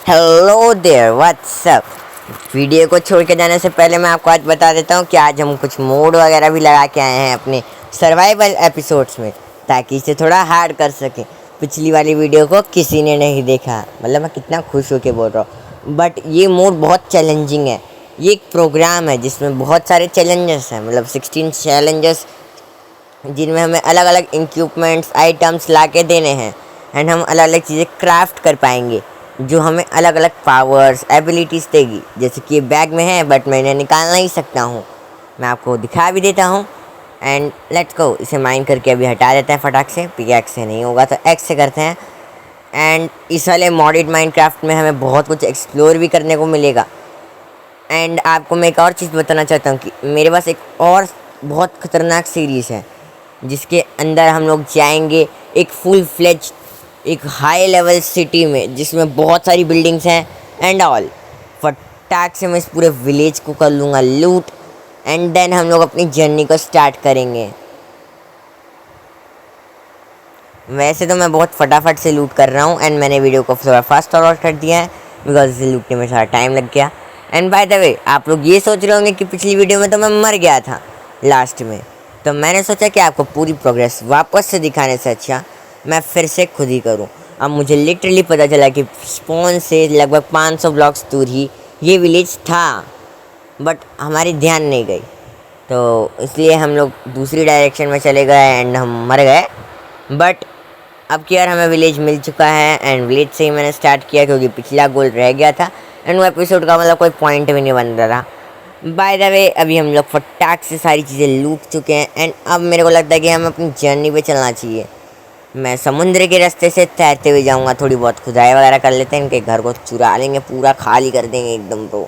Hello there WhatsApp. Video को छोड़ के जाने से पहले मैं आपको आज बता देता हूँ कि आज हम कुछ मोड वगैरह भी लगा के आए हैं अपने सर्वाइवल एपिसोड्स में, ताकि इसे थोड़ा हार्ड कर सकें। पिछली वाली वीडियो को किसी ने नहीं देखा, मतलब मैं कितना खुश होकर बोल रहा हूँ। बट ये मोड बहुत चैलेंजिंग है। ये एक प्रोग्राम है जिसमें बहुत सारे चैलेंजेस हैं, मतलब 16 चैलेंजेस, जिनमें हमें अलग अलग इक्विपमेंट्स आइटम्स ला के देने हैं एंड हम अलग अलग चीज़ें क्राफ्ट कर पाएंगे जो हमें अलग अलग पावर्स एबिलिटीज़ देगी। जैसे कि ये बैग में है बट मैं इन्हें निकाल नहीं सकता हूँ, मैं आपको दिखा भी देता हूँ। एंड लेट्स गो, इसे माइन करके अभी हटा देते हैं फटाक से। पिकैक्स से नहीं होगा तो एक्स से करते हैं। एंड इस वाले मॉडिड माइनक्राफ्ट में हमें बहुत कुछ एक्सप्लोर भी करने को मिलेगा। एंड आपको मैं एक और चीज़ बताना चाहता हूँ कि मेरे पास एक और बहुत ख़तरनाक सीरीज़ है जिसके अंदर हम लोग जाएंगे एक फुल फ्लेज, एक हाई लेवल सिटी में जिसमें बहुत सारी बिल्डिंग्स हैं एंड ऑल। फटाक से मैं इस पूरे विलेज को कर लूँगा लूट एंड देन हम लोग अपनी जर्नी को स्टार्ट करेंगे। वैसे तो मैं बहुत फटाफट से लूट कर रहा हूँ एंड मैंने वीडियो को थोड़ा फास्ट फॉरवर्ड कर दिया है बिकॉज इसे लूटने में थोड़ा टाइम लग गया। एंड बाय द वे, आप लोग ये सोच रहे होंगे कि पिछली वीडियो में तो मैं मर गया था लास्ट में, तो मैंने सोचा कि आपको पूरी प्रोग्रेस वापस से दिखाने से अच्छा मैं फिर से खुद ही करूं। अब मुझे लिटरली पता चला कि स्पॉन से लगभग 500 ब्लॉक्स दूर ही ये विलेज था, बट हमारी ध्यान नहीं गई, तो इसलिए हम लोग दूसरी डायरेक्शन में चले गए एंड हम मर गए। बट अब की यार हमें विलेज मिल चुका है एंड विलेज से ही मैंने स्टार्ट किया क्योंकि पिछला गोल रह गया था एंड वो एपिसोड का मतलब कोई पॉइंट भी नहीं बन रहा था। बाय द वे, अभी हम लोग फटाक से सारी चीज़ें लूट चुके हैं एंड अब मेरे को लगता है कि हमें अपनी जर्नी पे चलना चाहिए। मैं समुद्र के रास्ते से तैरते हुए जाऊंगा, थोड़ी बहुत खुदाई वगैरह कर लेते हैं, इनके घर को चुरा लेंगे, पूरा खाली कर देंगे एकदम। तो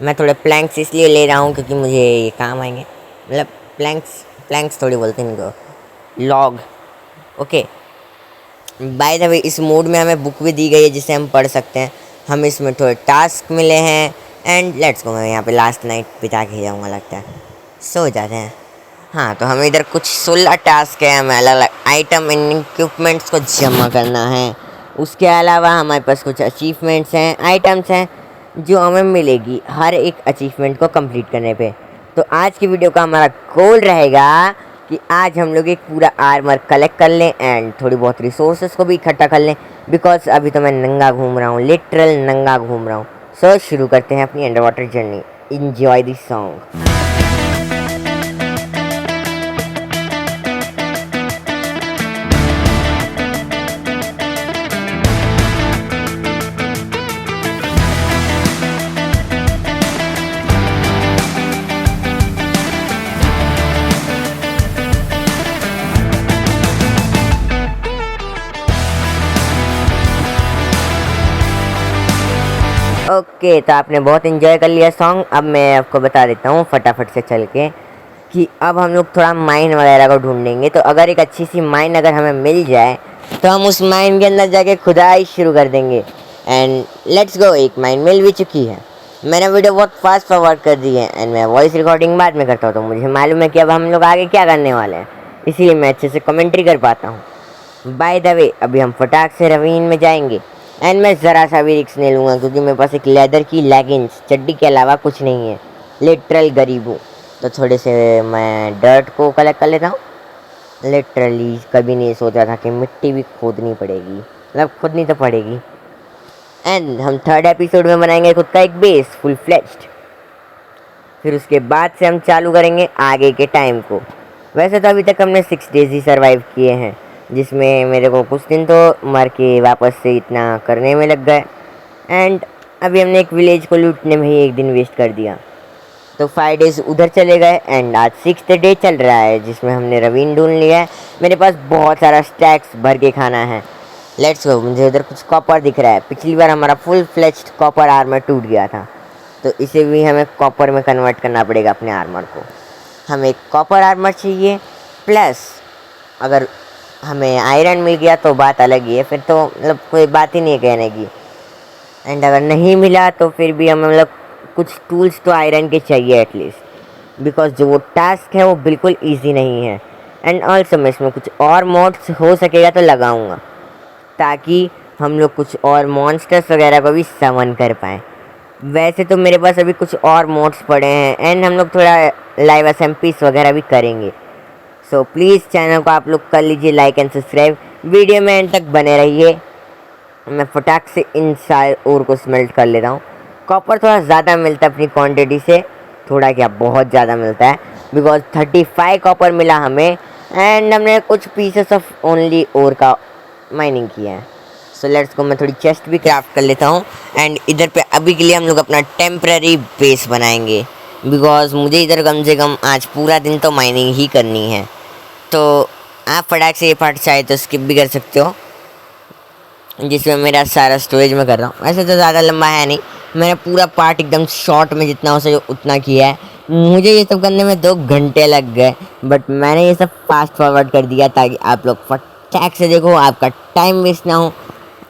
मैं थोड़े प्लैंक्स इसलिए ले रहा हूँ क्योंकि मुझे ये काम आएंगे, मतलब प्लैंक्स थोड़ी बोलते हैं इनको, log. Okay, by the way, इस मोड में हमें बुक भी दी गई है जिसे हम पढ़ सकते हैं। हमें इसमें थोड़े टास्क मिले हैं एंड लेट्स गो। मैं यहाँ पे लास्ट नाइट बिता के जाऊँगा, लगता है सो जाते हैं। हाँ, तो हमें इधर कुछ 16 टास्क है, हमें अलग अलग आइटम एंड इक्विपमेंट्स को जमा करना है। उसके अलावा हमारे पास कुछ अचीवमेंट्स हैं, आइटम्स हैं जो हमें मिलेगी हर एक अचीवमेंट को कंप्लीट करने पे। तो आज की वीडियो का हमारा गोल रहेगा कि आज हम लोग एक पूरा आर्मर कलेक्ट कर लें एंड थोड़ी बहुत रिसोर्सेज को भी इकट्ठा कर लें, बिकॉज अभी तो मैं नंगा घूम रहा हूँ, लिटरल नंगा घूम रहा हूँ। सो शुरू करते हैं अपनी under water journey. Enjoy this song. Okay, तो आपने बहुत इन्जॉय कर लिया सॉन्ग। अब मैं आपको बता देता हूँ फटाफट से चल के कि अब हम लोग थोड़ा माइन वगैरह को ढूंढेंगे। तो अगर एक अच्छी सी माइन अगर हमें मिल जाए तो हम उस माइन के अंदर जाके खुदाई शुरू कर देंगे। एंड लेट्स गो, एक माइन मिल भी चुकी है। मैंने वीडियो बहुत फास्ट फॉरवर्ड कर दी है एंड मैं वॉइस रिकॉर्डिंग बाद में करता हूँ, तो मुझे मालूम है कि अब हम लोग आगे क्या करने वाले हैं, इसीलिए मैं अच्छे से कमेंट्री कर पाता हूँ। बाय द वे, अभी हम फटाक से रवीन में जाएंगे एंड मैं ज़रा सा भी रिक्स नहीं लूँगा क्योंकि मेरे पास एक लेदर की लेगिंग्स चड्डी के अलावा कुछ नहीं है, लिटरल गरीब हूँ। तो थोड़े से मैं डर्ट को कलेक्ट कर लेता हूँ। लिटरली कभी नहीं सोचा था कि मिट्टी भी खोदनी पड़ेगी, मतलब खोदनी तो पड़ेगी। एंड हम थर्ड एपिसोड में बनाएंगे खुद का एक बेस फुल फ्लेज्ड, फिर उसके बाद से हम चालू करेंगे आगे के टाइम को। वैसे तो अभी तक हमने 6 डेज़ ही सर्वाइव किए हैं, जिसमें मेरे को कुछ दिन तो मर के वापस से इतना करने में लग गए एंड अभी हमने एक विलेज को लूटने में ही एक दिन वेस्ट कर दिया। तो 5 डेज़ उधर चले गए एंड आज 6th डे चल रहा है जिसमें हमने रवीन ढूंढ लिया है। मेरे पास बहुत सारा स्टैक्स भर के खाना है। लेट्स गो, मुझे उधर कुछ कॉपर दिख रहा है। पिछली बार हमारा फुल फ्लेज्ड कॉपर आर्मर टूट गया था, तो इसे भी हमें कॉपर में कन्वर्ट करना पड़ेगा अपने आर्मर को। हमें कॉपर आर्मर चाहिए, प्लस अगर हमें आयरन मिल गया तो बात अलग ही है, फिर तो मतलब कोई बात ही नहीं है कहने की। एंड अगर नहीं मिला तो फिर भी हमें मतलब कुछ टूल्स तो आयरन के चाहिए एटलीस्ट, बिकॉज जो वो टास्क है वो बिल्कुल इजी नहीं है। एंड ऑल्सो मैं इसमें कुछ और मोड्स हो सकेगा तो लगाऊंगा ताकि हम लोग कुछ और मॉन्स्टर्स वगैरह को भी समन कर पाएँ। वैसे तो मेरे पास अभी कुछ और मोड्स पड़े हैं एंड हम लोग थोड़ा लाइव एसएमपीस वगैरह भी करेंगे। सो प्लीज़ चैनल को आप लोग कर लीजिए लाइक एंड सब्सक्राइब, वीडियो में एंड तक बने रहिए। मैं फटाक से इन सारे और को स्मेल्ट कर लेता हूँ। कॉपर थोड़ा ज़्यादा मिलता है अपनी क्वांटिटी से, थोड़ा क्या बहुत ज़्यादा मिलता है, बिकॉज 35 कॉपर मिला हमें एंड हमने कुछ पीसेस ऑफ ओनली और का माइनिंग किया है। सो लेट्स को मैं थोड़ी चेस्ट भी क्राफ्ट कर लेता हूँ एंड इधर पे अभी के लिए हम लोग अपना टेम्पररी बेस बनाएंगे, बिकॉज मुझे इधर कम से कम आज पूरा दिन तो माइनिंग ही करनी है। तो आप फटाक से ये पार्ट चाहे तो स्किप भी कर सकते हो, जिसमें मेरा सारा स्टोरेज में कर रहा हूँ। वैसे तो ज़्यादा लंबा है नहीं, मैंने पूरा पार्ट एकदम शॉर्ट में जितना हो सके उतना किया है। मुझे ये सब करने में 2 घंटे लग गए, बट मैंने ये सब फास्ट फॉरवर्ड कर दिया ताकि आप लोग फटाक से देखो, आपका टाइम वेस्ट ना हो।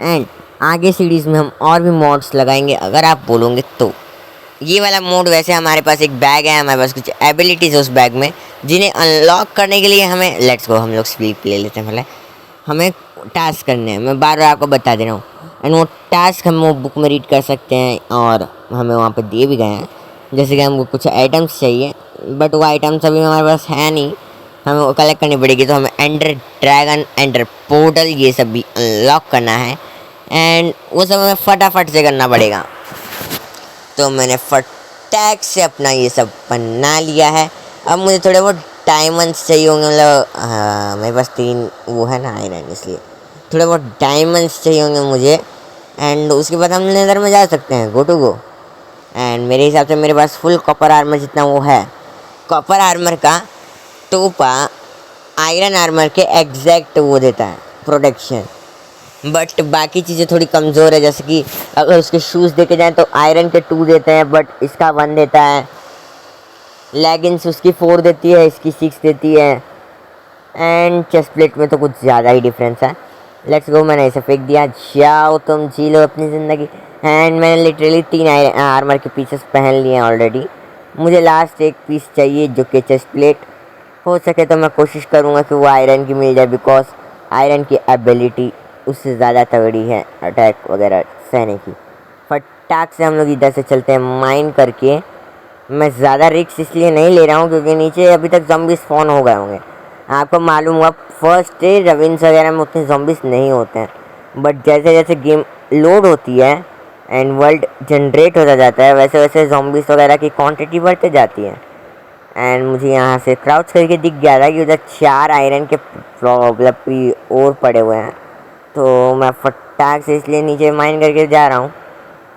एंड आगे सीरीज़ में हम और भी मॉड्स लगाएंगे अगर आप बोलोगे तो। ये वाला मोड वैसे हमारे पास एक बैग है, हमारे पास कुछ एबिलिटीज़ है उस बैग में, जिन्हें अनलॉक करने के लिए हमें लेट्स गो हम लोग स्लीप ले लेते हैं। पहले हमें टास्क करने हैं, मैं बार बार आपको बता दे रहा हूँ। एंड वो टास्क हम वो बुक में रीड कर सकते हैं और हमें वहाँ पे दिए भी गए हैं। जैसे कि हमको कुछ आइटम्स चाहिए, बट वो आइटम्स अभी हमारे पास है नहीं, हमें वो कलेक्ट करनी पड़ेगी। तो हमें एंडर ड्रैगन, एंडर पोर्टल ये सब भी अनलॉक करना है एंड वो सब हमें फटाफट से करना पड़ेगा। तो मैंने फटाक से अपना ये सब बना लिया है। अब मुझे थोड़े बहुत डायमंड्स चाहिए होंगे, मतलब मेरे पास 3 वो है ना आयरन, इसलिए थोड़े बहुत डायमंड्स चाहिए होंगे मुझे। एंड उसके बाद हम नेदर में जा सकते हैं, गो टू गो। एंड मेरे हिसाब से मेरे पास फुल कॉपर आर्मर जितना वो है। कॉपर आर्मर का टोपा आयरन आर्मर के एग्जैक्ट वो देता है प्रोटेक्शन, बट बाकी चीज़ें थोड़ी कमज़ोर है। जैसे कि अगर उसके शूज़ देखे जाएँ तो आयरन के 2 देते हैं, बट इसका 1 देता है। लेगिंग्स उसकी 4 देती है, इसकी 6 देती है। एंड चेस्ट प्लेट में तो कुछ ज़्यादा ही डिफरेंस है। लेट्स गो, मैंने इसे फेंक दिया, जाओ तुम जी लो अपनी ज़िंदगी। एंड मैंने लिटरली 3 आर्मर के पीसेस पहन लिए हैं ऑलरेडी। मुझे लास्ट एक पीस चाहिए जो कि चेस्ट प्लेट। हो सके तो मैं कोशिश करूँगा कि वो आयरन की मिल जाए, बिकॉज आयरन की एबिलिटी उससे ज़्यादा तगड़ी है अटैक वगैरह सहने की। फटाक से हम लोग इधर से चलते हैं माइन करके। मैं ज़्यादा रिस्क इसलिए नहीं ले रहा हूँ क्योंकि नीचे अभी तक ज़ॉम्बीज़ स्पॉन हो गए होंगे। आपको मालूम हुआ फर्स्ट डे रविन्स वगैरह में उतने ज़ॉम्बीज़ नहीं होते हैं, बट जैसे जैसे गेम लोड होती है एंड वर्ल्ड जनरेट होता जाता है, वैसे वैसे ज़ॉम्बीज़ वगैरह की क्वांटिटी बढ़ते जाती है। एंड मुझे यहाँ से क्राउच करके दिख गया था कि उधर 4 आयरन के मतलब और पड़े हुए हैं। तो मैं फटाक से इसलिए नीचे माइन करके जा रहा हूँ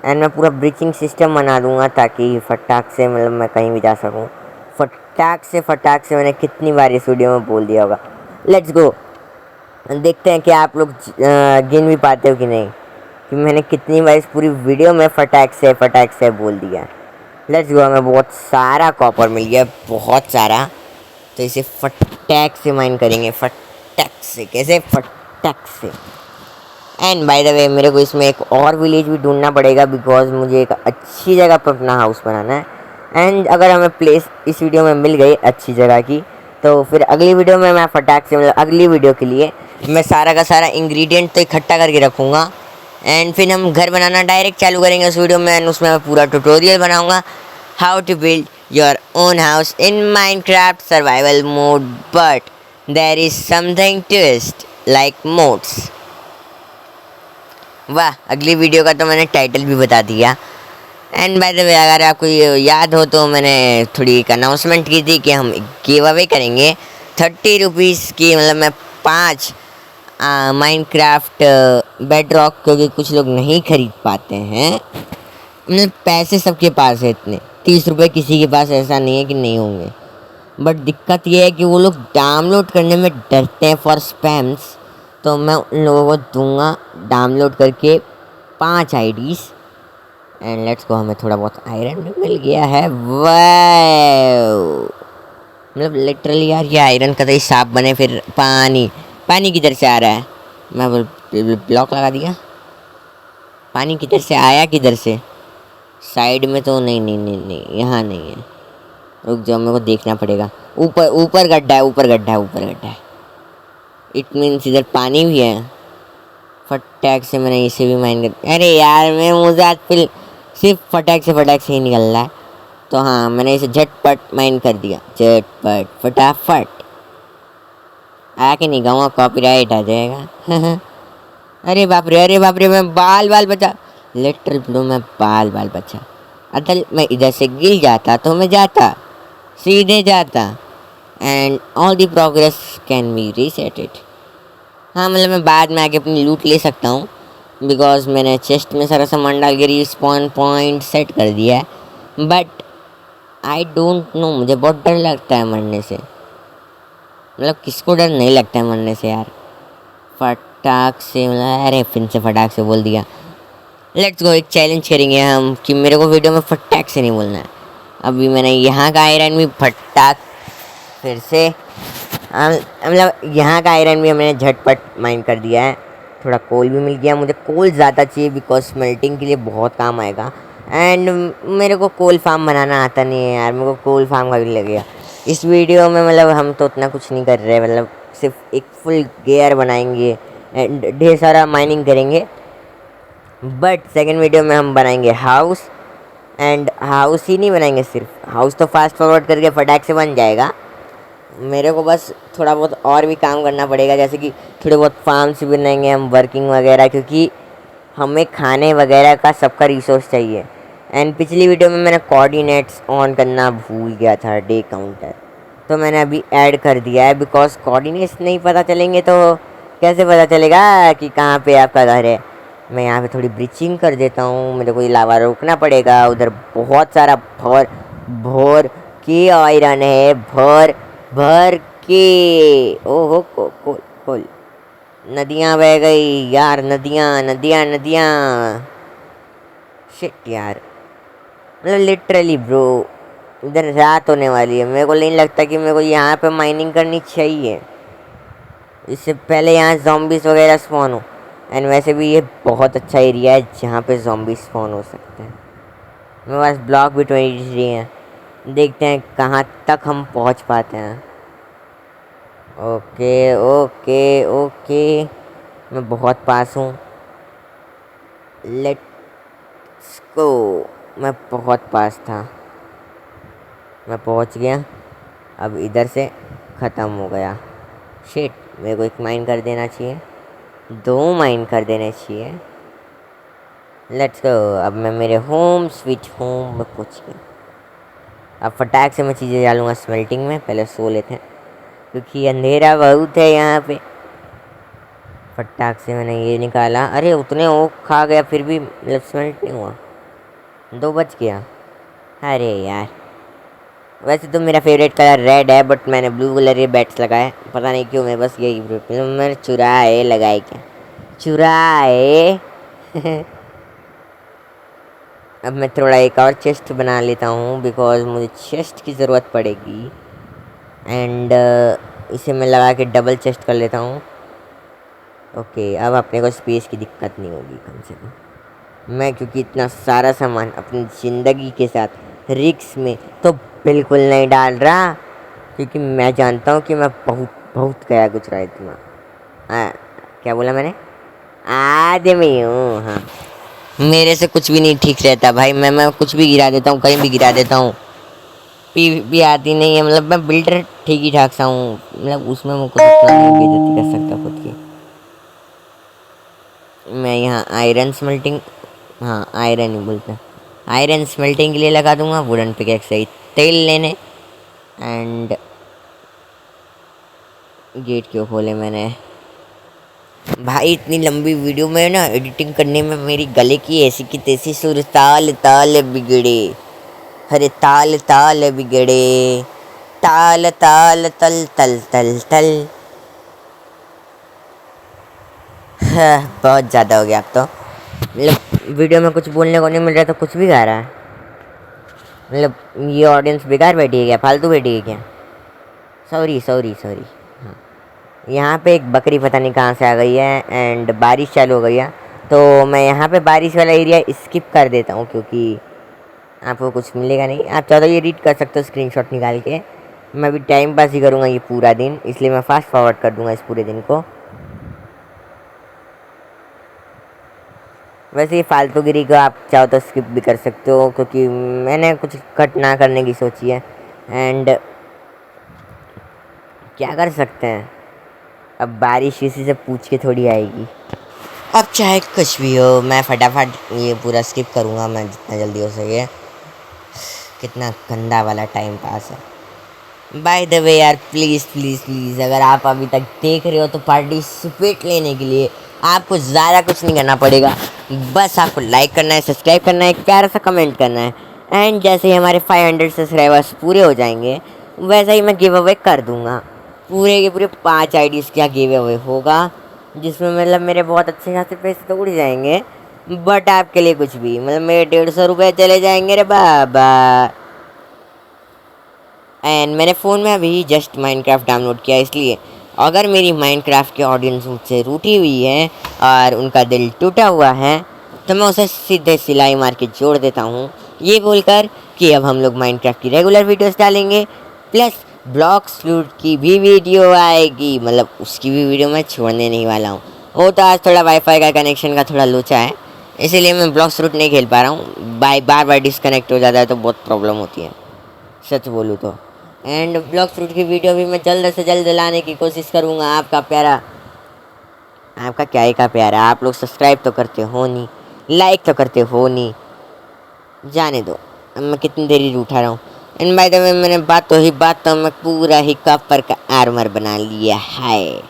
एंड मैं पूरा ब्रीचिंग सिस्टम बना दूंगा ताकि फटाक से मतलब मैं कहीं भी जा सकूँ। फटाक से मैंने कितनी बार इस वीडियो में बोल दिया होगा। लेट्स गो, देखते हैं कि आप लोग गिन भी पाते हो कि नहीं, कि मैंने कितनी बार इस पूरी वीडियो में फटाक से बोल दिया। लेट्स गो, हमें बहुत सारा कॉपर मिल गया, बहुत सारा। तो इसे फटाक से माइन करेंगे, फटाक से। कैसे? फटाक से। एंड बाय द वे मेरे को इसमें एक और विलेज भी ढूंढना पड़ेगा, बिकॉज मुझे एक अच्छी जगह पर अपना हाउस बनाना है। एंड अगर हमें प्लेस इस वीडियो में मिल गई अच्छी जगह की, तो फिर अगली वीडियो में मैं फटाक से मतलब अगली वीडियो के लिए मैं सारा का सारा इंग्रेडिएंट तो इकट्ठा करके रखूँगा। एंड फिर हम घर बनाना डायरेक्ट चालू करेंगे उस वीडियो में। एंड उसमें मैं पूरा ट्यूटोरियल बनाऊँगा, how to build your own house in Minecraft survival mode, but there is something twist like mods. वाह, अगली वीडियो का तो मैंने टाइटल भी बता दिया। एंड बाय द वे अगर आपको ये याद हो तो मैंने थोड़ी एक अनाउंसमेंट की थी कि हम गिव अवे करेंगे 30 रुपीज़ की, मतलब मैं 5 माइनक्राफ्ट बेडरॉक, क्योंकि कुछ लोग नहीं खरीद पाते हैं। मतलब पैसे सबके पास है इतने, 30 रुपये किसी के पास ऐसा नहीं है कि नहीं होंगे, बट दिक्कत ये है कि वो लोग डाउनलोड करने में डरते हैं फॉर स्पैम्स। तो मैं उन लोगों को दूंगा डाउनलोड करके 5 आईडीज़। एंड लेट्स को, हमें थोड़ा बहुत आयरन भी मिल गया है। वाह, मतलब लिटरली यार ये आयरन का तो हिसाब बने। फिर पानी किधर से आ रहा है? मैं ब्लॉक लगा दिया। पानी किधर से आया, किधर से? साइड में तो नहीं, यहाँ नहीं है। रुक जाओ, मेरे को देखना पड़ेगा। ऊपर गड्ढा है, ऊपर गड्ढा है। इट मीन्स इधर पानी भी है। फटाक से मैंने इसे भी माइन कर, अरे यार मैं मुझे आज फिर सिर्फ फटाक से ही निकल रहा है। तो हाँ, मैंने इसे झटपट माइन कर दिया, झटपट फटाफट। आके नहीं गाऊंगा, कॉपीराइट आ जाएगा। अरे बाप रे, मैं बाल बचा, लिटरल ब्रो मैं बाल बचा। असल मैं इधर से गिर जाता तो मैं जाता, सीधे जाता, and all the progress can be reseated. हाँ मतलब मैं बाद में आके अपनी लूट ले सकता हूँ, बिकॉज मैंने चेस्ट में सारा सामान डाल के रिस्पॉन पॉइंट सेट कर दिया है। बट आई डोंट नो, मुझे बहुत डर लगता है मरने से। मतलब किसको डर नहीं लगता है मरने से यार। फटाक से, मतलब अरे फिर से फटाक से बोल दिया। लेट्स गो, एक चैलेंज करेंगे हम कि मेरे को वीडियो में फटाक से नहीं बोलना है। अभी मैंने यहाँ का आयरन भी फटाक फिर से, मतलब यहाँ का आयरन भी हमने झटपट माइन कर दिया है। थोड़ा कोल भी मिल गया, मुझे कोल ज़्यादा चाहिए बिकॉज स्मेल्टिंग के लिए बहुत काम आएगा। एंड मेरे को कोल फार्म बनाना आता नहीं है यार, मेरे को कोल फार्म का भी लगेगा इस वीडियो में। मतलब हम तो उतना कुछ नहीं कर रहे, मतलब सिर्फ एक फुल गियर बनाएंगे एंड ढेर सारा माइनिंग करेंगे। बट सेकेंड वीडियो में हम बनाएंगे हाउस, एंड हाउस ही नहीं बनाएंगे, सिर्फ हाउस तो फास्ट फॉरवर्ड करके फटाक से बन जाएगा। मेरे को बस थोड़ा बहुत और भी काम करना पड़ेगा, जैसे कि थोड़े बहुत फार्म्स भी बनाएंगे हम, वर्किंग वगैरह, क्योंकि हमें खाने वगैरह का सबका रिसोर्स चाहिए। एंड पिछली वीडियो में मैंने कोऑर्डिनेट्स ऑन करना भूल गया था, डे काउंटर, तो मैंने अभी ऐड कर दिया है। बिकॉज कोऑर्डिनेट्स नहीं पता चलेंगे तो कैसे पता चलेगा कि कहाँ पे आपका घर है। मैं यहाँ पे थोड़ी ब्रीचिंग कर देता हूँ, मेरे को ये लावा रोकना पड़ेगा। उधर बहुत सारा भर भर के आयरन है, भर भर के। ओहो कोल नदियाँ बह गई यार, नदियाँ। शिट यार, मतलब लिटरली ब्रो इधर रात होने वाली है। मेरे को नहीं लगता कि मेरे को यहाँ पे माइनिंग करनी चाहिए, इससे पहले यहाँ ज़ॉम्बीज़ वगैरह स्पॉन हो। एंड वैसे भी ये बहुत अच्छा एरिया है जहाँ पे ज़ॉम्बी स्पॉन हो सकते हैं। मेरे पास ब्लॉक भी 23 हैं, देखते हैं कहाँ तक हम पहुँच पाते हैं। ओके, मैं बहुत पास हूँ। लेट्स गो, मैं बहुत पास था, मैं पहुँच गया। अब इधर से ख़त्म हो गया। शिट, मेरे को एक माइन कर देना चाहिए, 2 माइन कर देने चाहिए। लेट्स गो, अब मैं मेरे होम स्विच होम में पहुँच गया। अब फटाक से मैं चीज़ें डालूँगा स्मेल्टिंग में, पहले सो लेते हैं क्योंकि अंधेरा बहुत है यहाँ पे। फटाक से मैंने ये निकाला, अरे उतने ओक खा गया फिर भी मतलब स्मेल्ट नहीं हुआ, 2 बच गया। अरे यार, वैसे तो मेरा फेवरेट कलर रेड है, बट मैंने ब्लू कलर के बैट्स लगाए, पता नहीं क्यों। मैं बस यही मैंने चुराए लगाए, क्या चुराए। अब मैं थोड़ा एक और चेस्ट बना लेता हूँ बिकॉज मुझे चेस्ट की ज़रूरत पड़ेगी। एंड इसे मैं लगा के डबल चेस्ट कर लेता हूँ। ओके, अब अपने को स्पेस की दिक्कत नहीं होगी कम से कम। मैं क्योंकि इतना सारा सामान अपनी ज़िंदगी के साथ रिस्क में तो बिल्कुल नहीं डाल रहा, क्योंकि मैं जानता हूँ कि मैं बहुत गया गुजरा इतना। क्या बोला मैंने? आदमी हूँ, हाँ। मेरे से कुछ भी नहीं ठीक रहता भाई, मैं कुछ भी गिरा देता हूँ, कहीं भी गिरा देता हूँ, भी आती नहीं है। मतलब मैं बिल्डर ठीक ही ठाक सा हूँ, मतलब उसमें मैं कुछ उतना नहीं बेइज्जती कर सकता खुद की। मैं यहाँ आयरन स्मेल्टिंग, हाँ आयरन ही बोलते हैं, आयरन स्मेल्टिंग के लिए लगा दूंगा। वुडन पिकेक्स से तेल लेने। एंड गेट क्यों खोले मैंने भाई? इतनी लंबी वीडियो में ना एडिटिंग करने में मेरी गले की ऐसी की तैसी सुर ताल बिगड़े। अरे ताल बिगड़े, ताल तल तल तल तल। बहुत ज़्यादा हो गया अब तो, मतलब वीडियो में कुछ बोलने को नहीं मिल रहा तो कुछ भी गा रहा है। मतलब ये ऑडियंस बेकार बैठी है क्या, फालतू बैठी है क्या? सॉरी। हाँ, यहाँ पे एक बकरी पता नहीं कहाँ से आ गई है एंड बारिश चालू हो गई है, तो मैं यहाँ पे बारिश वाला एरिया स्किप कर देता हूँ क्योंकि आपको कुछ मिलेगा नहीं। आप चाहो तो ये रीड कर सकते हो स्क्रीनशॉट निकाल के। मैं भी टाइम पास ही करूँगा ये पूरा दिन, इसलिए मैं फास्ट फॉरवर्ड कर दूँगा इस पूरे दिन को। वैसे ये फालतूगिरी को आप चाहो तो स्किप भी कर सकते हो, क्योंकि मैंने कुछ कट ना करने की सोची है। एंड क्या कर सकते हैं, अब बारिश किसी से पूछ के थोड़ी आएगी। अब चाहे कुछ भी हो, मैं फटाफट ये पूरा स्किप करूँगा मैं जितना जल्दी हो सके। कितना गंदा वाला टाइम पास है। बाय द वे यार, प्लीज़ प्लीज़ प्लीज़ अगर आप अभी तक देख रहे हो तो पार्टिसिपेट लेने के लिए आपको ज़्यादा कुछ नहीं करना पड़ेगा। बस आपको लाइक करना है, सब्सक्राइब करना है, एक प्यारा सा कमेंट करना है। एंड जैसे ही हमारे 500 सब्सक्राइबर्स पूरे हो जाएंगे वैसा ही मैं गिव अवे कर दूँगा। पूरे के पूरे 5 आईडीज़ का गिव अवे होगा, जिसमें मतलब मेरे बहुत अच्छे खासे पैसे तो उड़ जाएंगे, बट आपके लिए कुछ भी, मतलब मेरे 150 रुपये चले जाएंगे रे बाबा। एंड मैंने फ़ोन में अभी जस्ट माइनक्राफ्ट डाउनलोड किया, इसलिए अगर मेरी माइनक्राफ्ट की ऑडियंस मुझसे रूठी हुई है और उनका दिल टूटा हुआ है तो मैं उसे सीधे सिलाई मार के जोड़ देता हूँ, ये बोलकर कि अब हम लोग माइनक्राफ्ट की रेगुलर वीडियोस डालेंगे, प्लस ब्लॉक्स फ्लूट की भी वीडियो आएगी, मतलब उसकी भी वीडियो मैं छोड़ने नहीं वाला हूँ। वो तो आज थोड़ा वाईफाई का कनेक्शन का थोड़ा लोचा है, इसीलिए मैं ब्लॉक्स फ्लूट नहीं खेल पा रहा हूँ। बार बार डिस्कनेक्ट हो जाता है तो बहुत प्रॉब्लम होती है, सच बोलूँ तो। एंड ब्लॉक फ्रूट की वीडियो भी मैं जल्द से जल्द लाने की कोशिश करूँगा। आपका क्या ही का प्यारा, आप लोग सब्सक्राइब तो करते हो नहीं, लाइक तो करते हो नहीं, जाने दो अब मैं कितनी देरी उठा रहा हूँ। एंड बाय द वे मैंने बात तो मैं पूरा ही कॉपर का आर्मर बना लिया है।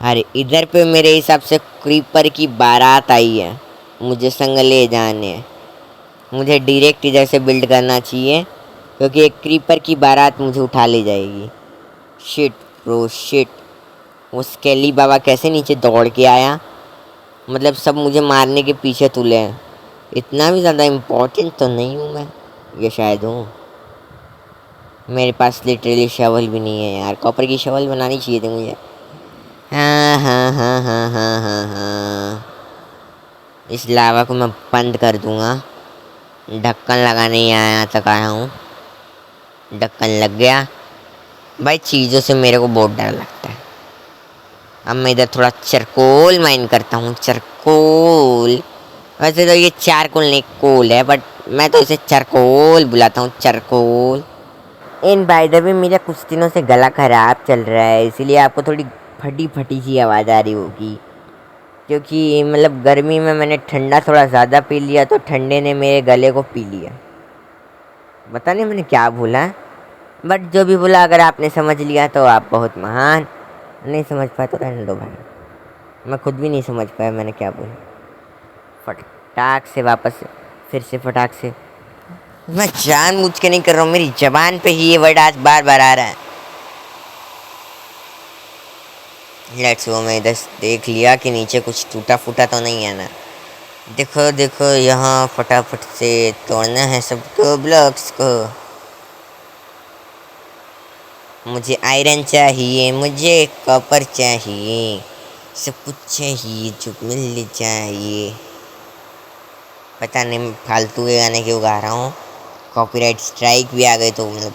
अरे इधर पे मेरे हिसाब से क्रीपर की बारात आई है, मुझे संग ले जाने। मुझे डायरेक्ट इधर से बिल्ड करना चाहिए, क्योंकि एक क्रीपर की बारात मुझे उठा ले जाएगी। शिट ब्रो शिट, वो स्केली बाबा कैसे नीचे दौड़ के आया, मतलब सब मुझे मारने के पीछे तुले हैं। इतना भी ज़्यादा इम्पोर्टेंट तो नहीं हूँ मैं, ये शायद हूँ। मेरे पास लिटरली शवल भी नहीं है यार, कॉपर की शवल बनानी चाहिए थी मुझे। हाँ हाँ हाँ हाँ हाँ हाँ हाँ, इस लावा को मैं बंद कर दूँगा। ढक्कन लगाने ही आया तक आया हूँ, ढक्कन लग गया। भाई चीज़ों से मेरे को बहुत डर लगता है। अब मैं इधर थोड़ा चरकोल माइन करता हूँ, चरकोल। वैसे तो ये चारकोल नहीं कोल है, बट मैं तो इसे चरकोल बुलाता हूँ, चरकोल। इन बाय द वे मेरा कुछ दिनों से गला खराब चल रहा है, इसीलिए आपको थोड़ी फटी फटी सी आवाज़ आ रही होगी, क्योंकि मतलब गर्मी में मैंने ठंडा थोड़ा ज़्यादा पी लिया तो ठंडे ने मेरे गले को पी लिया। पता नहीं मैंने क्या बोला, बट जो भी बोला अगर आपने समझ लिया तो आप बहुत महान, नहीं समझ पाए तो रहने दो भाई। मैं खुद भी नहीं समझ पाया मैंने क्या बोला। फटाक से वापस फिर से फटाक से, मैं जानबूझ के नहीं कर रहा हूँ, मेरी जबान पे ही ये वर्ड आज बार बार आ रहा है। लेट्स गो, मैं इधर देख लिया कि नीचे कुछ टूटा फूटा तो नहीं है ना। देखो देखो यहाँ फटाफट से तोड़ना है सबको ब्लॉक्स को। मुझे आयरन चाहिए, मुझे कॉपर चाहिए, सब कुछ चाहिए जो मिल चाहिए। पता नहीं फालतू के गाने क्यों गा रहा हूँ, कॉपीराइट स्ट्राइक भी आ गई तो मतलब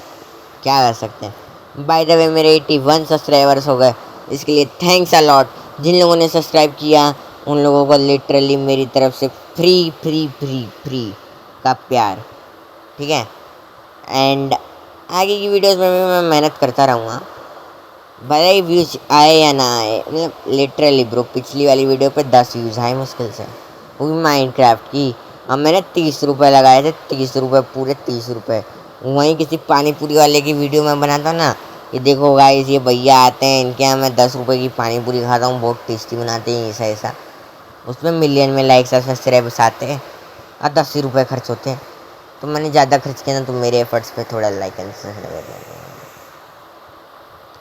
क्या कर सकते हैं। बाय द वे मेरे 81 सब्सक्राइबर्स हो गए, इसके लिए थैंक्स अ लॉट। जिन लोगों ने सब्सक्राइब किया उन लोगों को लिटरली मेरी तरफ से फ्री फ्री फ्री फ्री का प्यार, ठीक है। एंड आगे की वीडियोस में भी मैं मेहनत करता रहूँगा, भले ही व्यूज़ आए या ना आए। मतलब लिटरली ब्रो पिछली वाली वीडियो पे 10 व्यूज़ आए मुश्किल से, वो भी माइनक्राफ्ट की। अब मैंने 30 रुपये लगाए थे, 30 रुपये पूरे 30 रुपये। वहीं किसी पानी पूरी वाले की वीडियो में बनाता ना, ये देखो गाइस ये भैया आते हैं इनके यहाँ मैं 10 रुपये की पानी पूरी खाता हूँ, बहुत टेस्टी बनाते हैं ऐसा ऐसा। उसमें मिलियन में लाइक्स और सब्सक्राइबर्स आते हैं और 10 ही रुपये खर्च होते हैं। तो मैंने ज़्यादा खर्च किया ना, तो मेरे एफर्ट्स पे थोड़ा लाइक एंड सब्सक्राइब।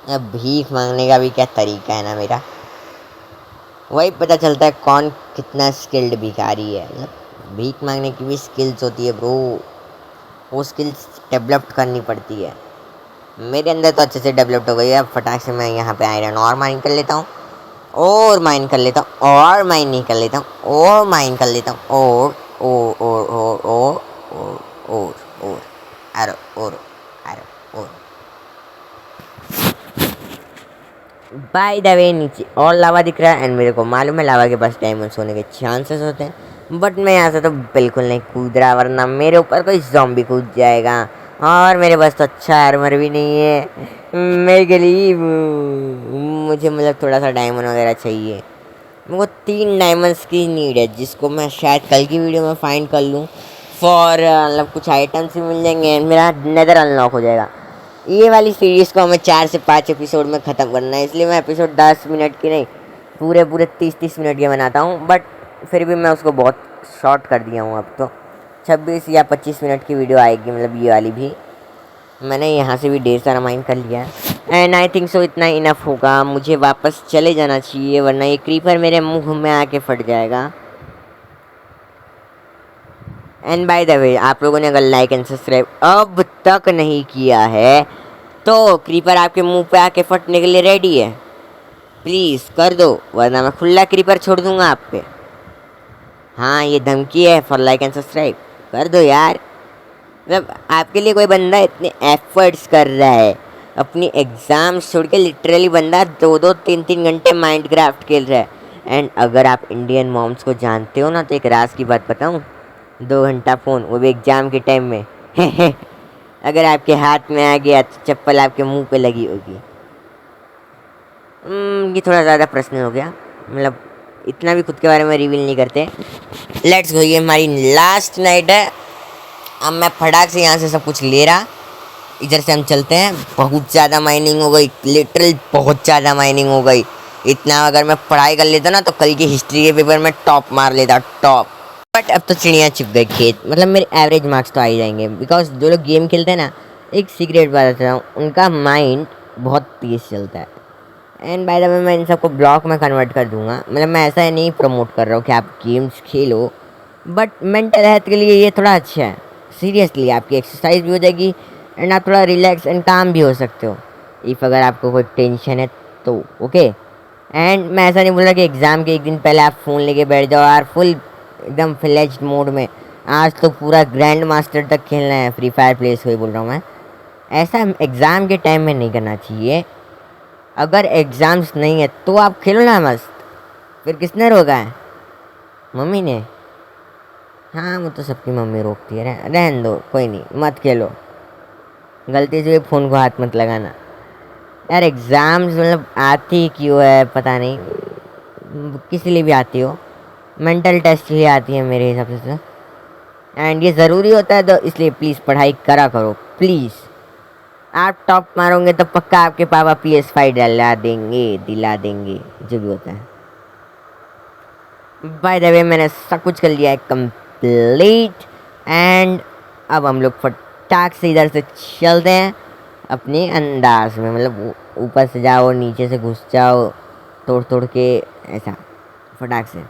अब भीख मांगने का भी क्या तरीका है ना मेरा, वही पता चलता है कौन कितना स्किल्ड भिखारी है। मतलब भीख मांगने की भी स्किल्स होती है ब्रो, वो स्किल्स डेवलप करनी पड़ती है। मेरे अंदर तो अच्छे से डेवलप्ड हो गई है। अब फटाक से मैं यहाँ पे आयरन और माइन कर लेता हूँ, और माइन कर लेता हूँ, और माइन नहीं कर लेता हूँ, और माइन कर लेता हूँ, और एरो और बाय द वे नीचे और लावा दिख रहा है, एंड मेरे को मालूम है लावा के पास डायमंड्स होने के चांसेस होते हैं, बट मैं यहाँ से तो बिल्कुल नहीं कूद रहा, वरना मेरे ऊपर कोई ज़ॉम्बी कूद जाएगा। और मेरे पास तो अच्छा आर्मर भी नहीं है, मैं गरीब हूँ। मुझे मतलब थोड़ा सा डायमंड वगैरह चाहिए। मेरे को 3 डायमंड्स की नीड है, जिसको मैं शायद कल की वीडियो में फाइंड कर लूँ। फॉर मतलब कुछ आइटम्स भी मिल जाएंगे, मेरा नेदर अनलॉक हो जाएगा। ये वाली सीरीज़ को हमें 4 से 5 एपिसोड में ख़त्म करना है, इसलिए मैं एपिसोड 10 मिनट की नहीं, पूरे 30-30 मिनट के बनाता हूँ। बट फिर भी मैं उसको बहुत शॉर्ट कर दिया हूँ। अब तो 26 या 25 मिनट की वीडियो आएगी, मतलब ये वाली भी। मैंने यहाँ से भी ढेर सारा माइन कर लिया है एंड आई थिंक सो इतना इनफ होगा। मुझे वापस चले जाना चाहिए, वरना ये क्रीपर मेरे मुंह में आके फट जाएगा। एंड बाय द वे, आप लोगों ने अगर लाइक एंड सब्सक्राइब अब तक नहीं किया है तो क्रीपर आपके मुंह पे आके फटने के लिए रेडी है। प्लीज़ कर दो, वरना मैं खुला क्रीपर छोड़ दूंगा आप पे। हाँ, ये धमकी है। फॉर लाइक एंड सब्सक्राइब कर दो यार। मतलब आपके लिए कोई बंदा इतने एफर्ट्स कर रहा है, अपनी एग्ज़ाम छोड़ के लिटरली बंदा 2-2 3-3 घंटे माइनक्राफ्ट खेल रहा है। एंड अगर आप इंडियन मॉम्स को जानते हो ना, तो एक राज की बात बताऊँ, 2 घंटा फ़ोन, वो भी एग्ज़ाम के टाइम में अगर आपके हाथ में आ गया तो चप्पल आपके मुंह पे लगी होगी। ये थोड़ा ज़्यादा पर्सनल हो गया, मतलब इतना भी खुद के बारे में रिवील नहीं करते। लेट्स गो, ये हमारी लास्ट नाइट है। अब मैं फटाक से यहाँ से सब कुछ ले रहा, इधर से हम चलते हैं। बहुत ज़्यादा माइनिंग हो गई, लिटरल बहुत ज़्यादा माइनिंग हो गई। इतना अगर मैं पढ़ाई कर लेता ना, तो कल की हिस्ट्री के पेपर में टॉप मार लेता, टॉप। बट अब तो चिड़ियाँ चुप गई खेत, मतलब मेरे एवरेज मार्क्स तो आ ही जाएंगे। बिकॉज जो लोग गेम खेलते हैं ना, एक सीक्रेट बताता हूँ, उनका माइंड बहुत तेज़ चलता है। एंड बाय द वे, मैं इन सबको ब्लॉक में कन्वर्ट कर दूंगा। मतलब मैं ऐसा नहीं प्रमोट कर रहा हूँ कि आप games Khelo, but mental health के लिए ये थोड़ा अच्छा है। सीरियसली आपकी एक्सरसाइज भी हो जाएगी एंड आप थोड़ा रिलैक्स एंड काम भी हो सकते हो, इफ़ अगर आपको कोई टेंशन है तो। ओके, एंड मैं ऐसा नहीं बोल रहा कि एग्ज़ाम के एक दिन पहले आप फ़ोन लेके बैठ जाओ यार, फुल एकदम फ्लेज्ड मोड में आज तो पूरा ग्रैंड मास्टर तक खेलना है, फ्री फायर प्लेस को ही बोल रहा हूँ मैं। ऐसा एग्ज़ाम के टाइम में नहीं करना चाहिए। अगर एग्ज़ाम्स नहीं है तो आप खेलो ना मस्त। फिर किसने रोका है? मम्मी ने। हाँ, वो तो सबकी मम्मी रोकती है, रहने दो, कोई नहीं, मत खेलो। गलती से भी फ़ोन को हाथ मत लगाना यार। एग्ज़ाम्स मतलब आती क्यों है पता नहीं, किसी लिए भी आती हो, मेंटल टेस्ट ही आती है मेरे हिसाब से। एंड ये ज़रूरी होता है, तो इसलिए प्लीज़ पढ़ाई करा करो प्लीज़। आप टॉप मारोगे तो पक्का आपके पापा PS5 दिला देंगे, जो भी होता है। बाय द वे, मैंने सब कुछ कर लिया है कंप्लीट। एंड अब हम लोग फटाक से इधर से चलते हैं अपने अंदाज में, मतलब ऊपर से जाओ, नीचे से घुस जाओ, तोड़ तोड़ के, ऐसा फटाक से।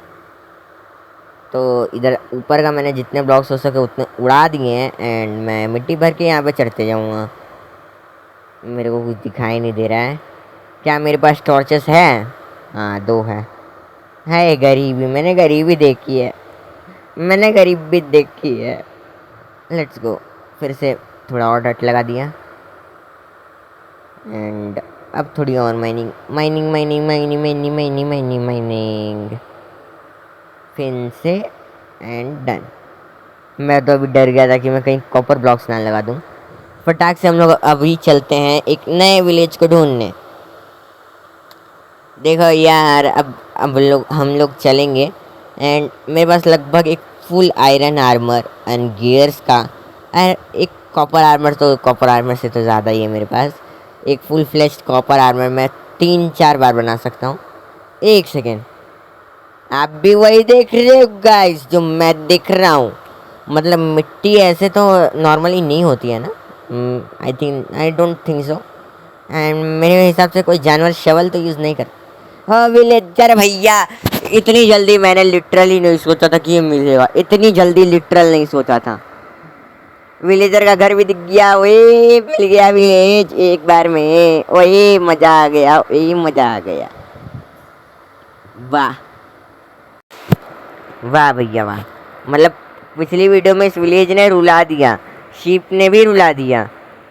तो इधर ऊपर का मैंने जितने ब्लॉक्स हो सके उतने उड़ा दिए हैं एंड मैं मिट्टी भर के यहाँ पे चढ़ते जाऊँगा। मेरे को कुछ दिखाई नहीं दे रहा है। क्या मेरे पास टॉर्चेस है? हाँ, 2 है गरीबी, मैंने गरीबी देखी है, मैंने गरीबी देखी है। लेट्स गो, फिर से थोड़ा और डट लगा दिया एंड अब थोड़ी और mining mining mining mining mining mining mining mining फिर से एंड डन। मैं तो अभी डर गया था कि मैं कहीं कॉपर ब्लॉक्स ना लगा दूं। फटाक से हम लोग अभी चलते हैं एक नए विलेज को ढूंढने। देखो यार, अब हम लोग चलेंगे एंड मेरे पास लगभग एक full iron armour and gears का, और एक कॉपर आर्मर, तो कॉपर आर्मर से तो ज़्यादा ही है मेरे पास। एक फुल फ्लेश्ड कॉपर आर्मर मैं 3-4 बार बना सकता हूँ। एक सेकेंड, आप भी वही देख रहे हो गाइस जो मैं देख रहा हूँ? मतलब मिट्टी ऐसे तो नॉर्मली नहीं होती है ना, I don't think so. And मेरे हिसाब से कोई जानवर शवल तो यूज़ नहीं करता। हाँ विलेजर भैया, इतनी जल्दी मैंने लिटरली नहीं सोचा था कि ये मिलेगा, इतनी जल्दी लिटरल नहीं सोचा था। विलेजर का घर भी दिख गया, ओए मिल गया विलेज एक बार में, ओए मज़ा आ गया, ओए मज़ा आ गया। वाह वाह भैया वाह, मतलब पिछली वीडियो में इस विलेज ने रुला दिया, शीप ने भी रुला दिया।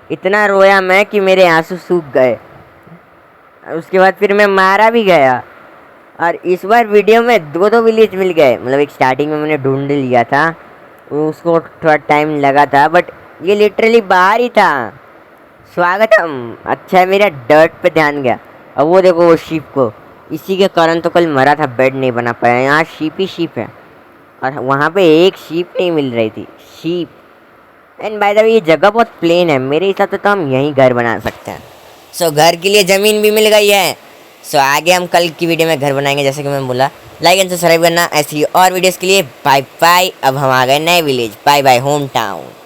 इतना रोया मैं कि मेरे आंसू सूख गए। उसके बाद फिर मैं मारा भी गया और इस बार वीडियो में दो विलेज मिल गए, मतलब एक स्टार्टिंग में मैंने ढूंढ लिया था, उसको थोड़ा टाइम लगा था, बट ये लिटरली बाहर ही था। स्वागतम। अच्छा है मेरा डर्ट पे ध्यान गया। अब वो देखो वो शीप को, इसी के कारण तो कल मरा था, बेड नहीं बना पाया। यहाँ शीप ही शीप है और वहाँ पे एक शीप नहीं मिल रही थी, sheep. And by the way ये जगह बहुत प्लेन है, मेरे हिसाब से तो हम यहीं घर बना सकते हैं। सो घर के लिए ज़मीन भी मिल गई है। सो आगे हम कल की वीडियो में घर बनाएंगे, जैसे कि मैं बोला। लाइक एंड सब्सक्राइब करना ऐसी और वीडियोस के लिए। Bye bye. अब हम आ गए नए village. Bye bye home town.